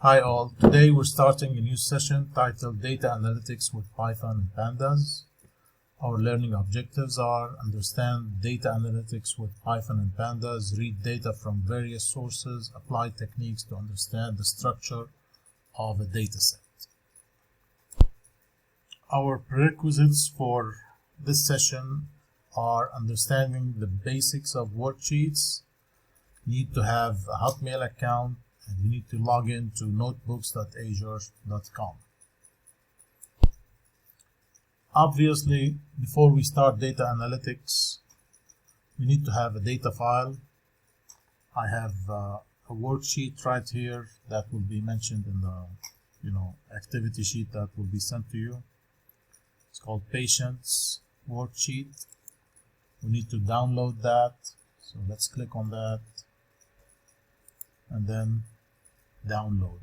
Hi all, today we're starting a new session titled Data Analytics with Python and Pandas. Our learning objectives are understand data analytics with Python and Pandas, read data from various sources, apply techniques to understand the structure of a dataset. Our prerequisites for this session are understanding the basics of worksheets, need to have a Hotmail account, and you need to log in to notebooks.azure.com. Obviously, before we start data analytics, we need to have a data file. I have a worksheet right here that will be mentioned in the activity sheet that will be sent to you. It's called Patients Worksheet. We need to download that. So let's click on that and then download.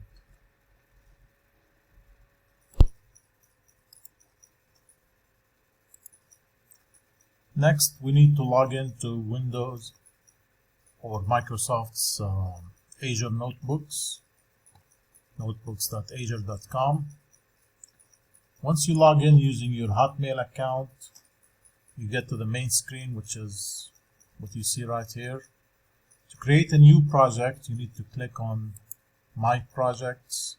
Next, we need to log into Windows or Microsoft's Azure Notebooks, notebooks.azure.com. Once you log in using your Hotmail account, you get to the main screen, which is what you see right here. To create a new project, you need to click on My Projects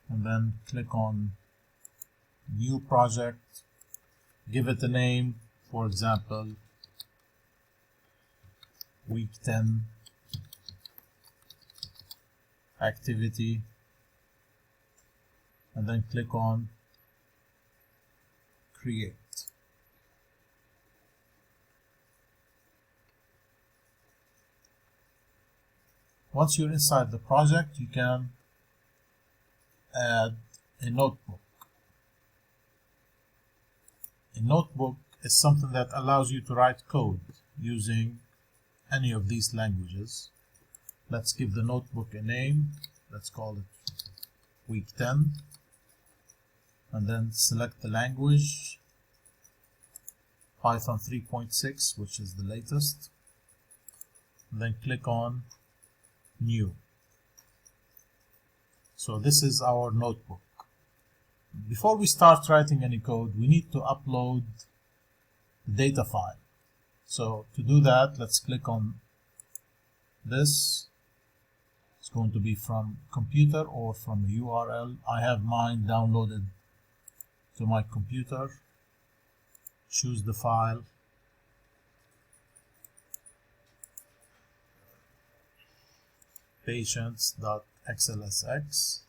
and then click on New Project. Give it a name, for example, Week 10 Activity, and then click on Create. Once you're inside the project, you can add a notebook. A notebook is something that allows you to write code using any of these languages. Let's give the notebook a name. Let's call it Week 10. And then select the language, Python 3.6, which is the latest. And then click on New. So this is our notebook. Before we start writing any code, we need to upload the data file. So to do that, let's click on this. It's going to be from computer or from a URL. I have mine downloaded to my computer. Choose the file. Patients.xlsx.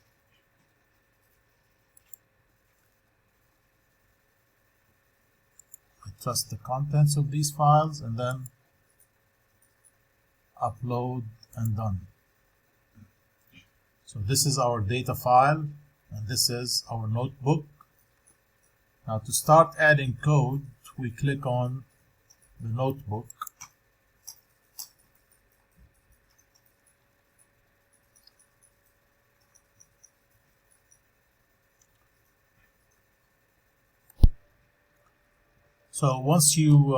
I trust the contents of these files and then upload and done. So this is our data file and this is our notebook. Now to start adding code, we click on the notebook. So once you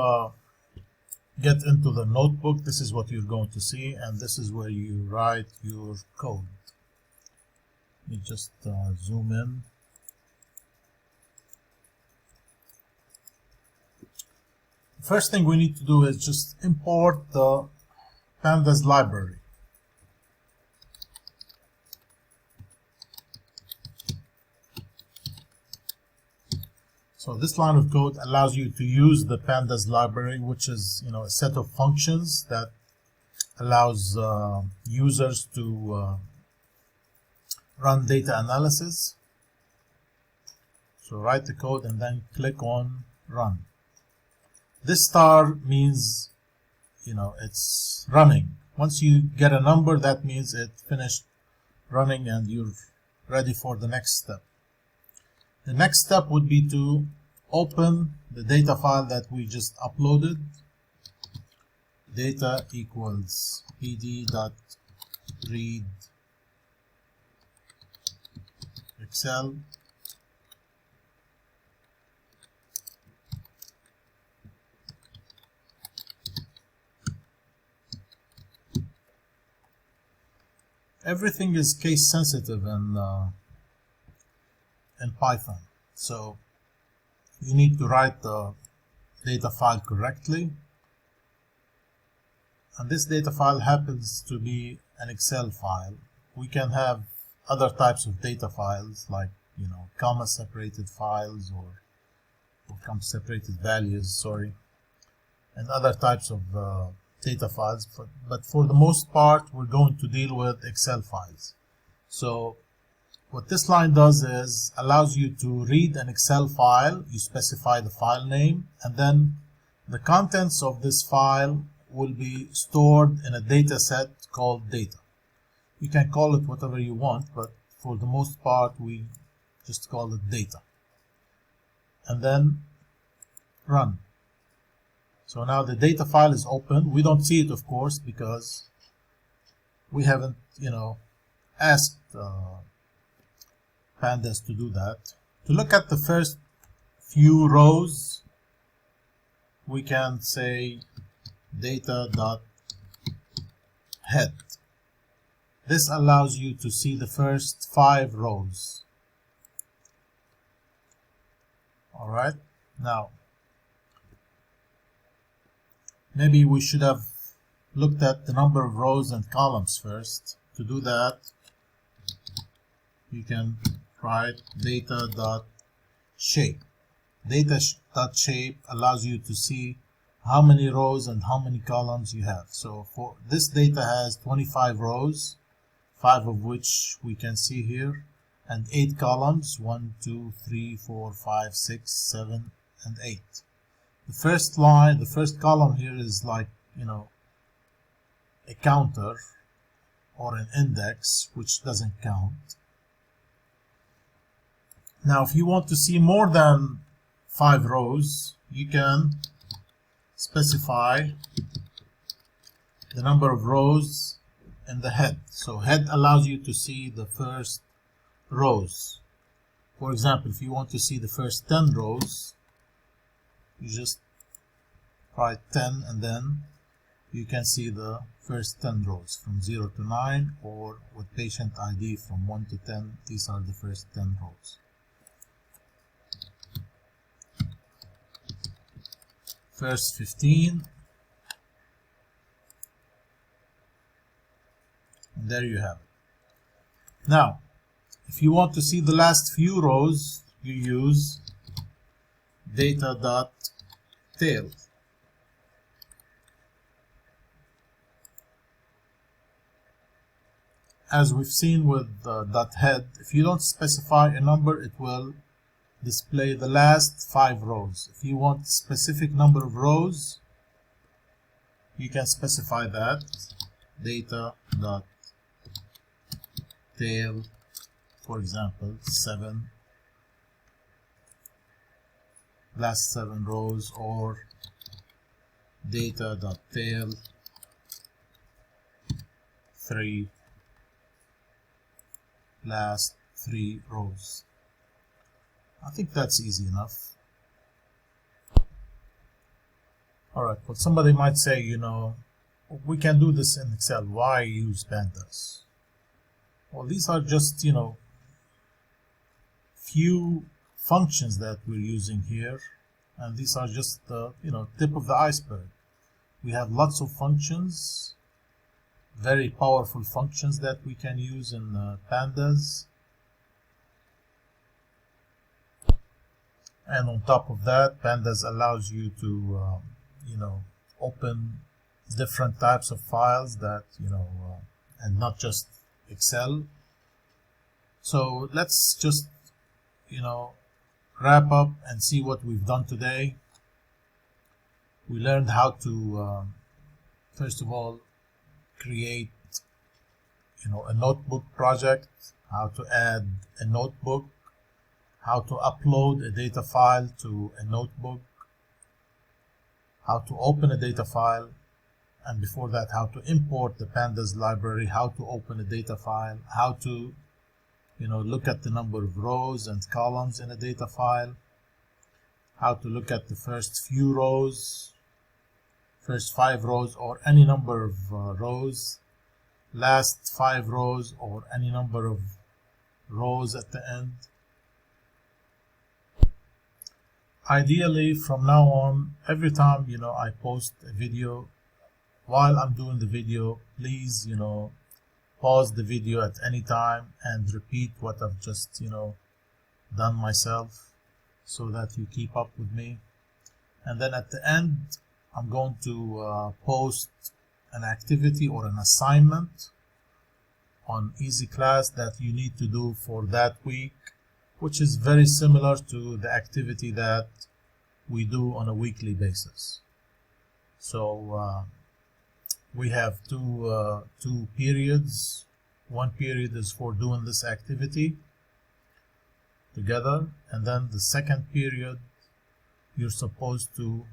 get into the notebook, this is what you're going to see, and this is where you write your code. Let me just zoom in. The first thing we need to do is just import the Pandas library. So this line of code allows you to use the Pandas library, which is a set of functions that allows users to run data analysis. So write the code and then click on Run. This star means it's running. Once you get a number, that means it finished running and you're ready for the next step. The next step would be to open the data file that we just uploaded. Data equals pd.read Excel. everything is case sensitive in Python. So you need to write the data file correctly. And this data file happens to be an Excel file. We can have other types of data files like, comma separated files or comma separated values, sorry, and other types of data files. But for the most part, we're going to deal with Excel files. So what this line does is allows you to read an Excel file. You specify the file name, and then the contents of this file will be stored in a data set called data. You can call it whatever you want, but for the most part we just call it data. And then run. So now the data file is open. We don't see it, of course, because we haven't asked Pandas to do that. To look at the first few rows, we can say data.head. This allows you to see the first 5 rows. Alright, now maybe we should have looked at the number of rows and columns first. To do that, you can write data.shape. Data.shape allows you to see how many rows and how many columns you have. So for this data has 25 rows, 5 of which we can see here, and 8 columns, 1, 2, 3, 4, 5, 6, 7, and 8. The first line, the first column here is like, a counter or an index, which doesn't count. Now, if you want to see more than 5 rows, you can specify the number of rows in the head. So head allows you to see the first rows. For example, if you want to see the first 10 rows, you just write 10 and then you can see the first 10 rows from 0 to 9, or with patient ID from 1 to 10. These are the first 10 rows. First 15, and there you have it. Now, if you want to see the last few rows, you use data.tail. As we've seen with .head, if you don't specify a number, it will display the last 5 rows. If you want a specific number of rows, you can specify that. Data.tail, for example, 7, last 7 rows, or data.tail 3, last 3 rows. I think that's easy enough. Alright, but somebody might say, we can do this in Excel. Why use Pandas? Well, these are just, few functions that we're using here, and these are just the, tip of the iceberg. We have lots of functions, very powerful functions that we can use in Pandas. And on top of that, Pandas allows you to, open different types of files that, and not just Excel. So let's just, wrap up and see what we've done today. We learned how to, first of all, create, a notebook project, how to add a notebook, how to upload a data file to a notebook, how to open a data file, and before that, how to import the Pandas library, how to open a data file, how to look at the number of rows and columns in a data file, how to look at the first few rows, first 5 rows, or any number of rows, last 5 rows or any number of rows at the end. Ideally, from now on, every time I post a video, while I'm doing the video, please pause the video at any time and repeat what I've just done myself, so that you keep up with me. And then at the end, I'm going to post an activity or an assignment on Easy Class that you need to do for that week, which is very similar to the activity that we do on a weekly basis. So we have two periods. One period is for doing this activity together, and then the second period you're supposed to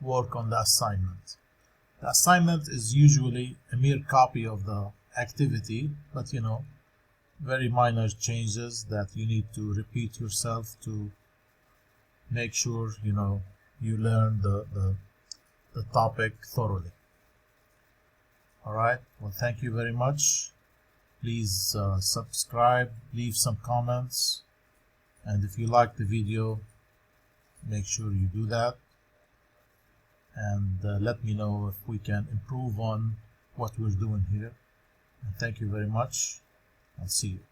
work on the assignment. The assignment is usually a mere copy of the activity, but very minor changes that you need to repeat yourself to make sure you learn the topic thoroughly. All right, well, thank you very much. Please subscribe, leave some comments, and if you like the video, make sure you do that, and let me know if we can improve on what we're doing here. And thank you very much. I'll see you.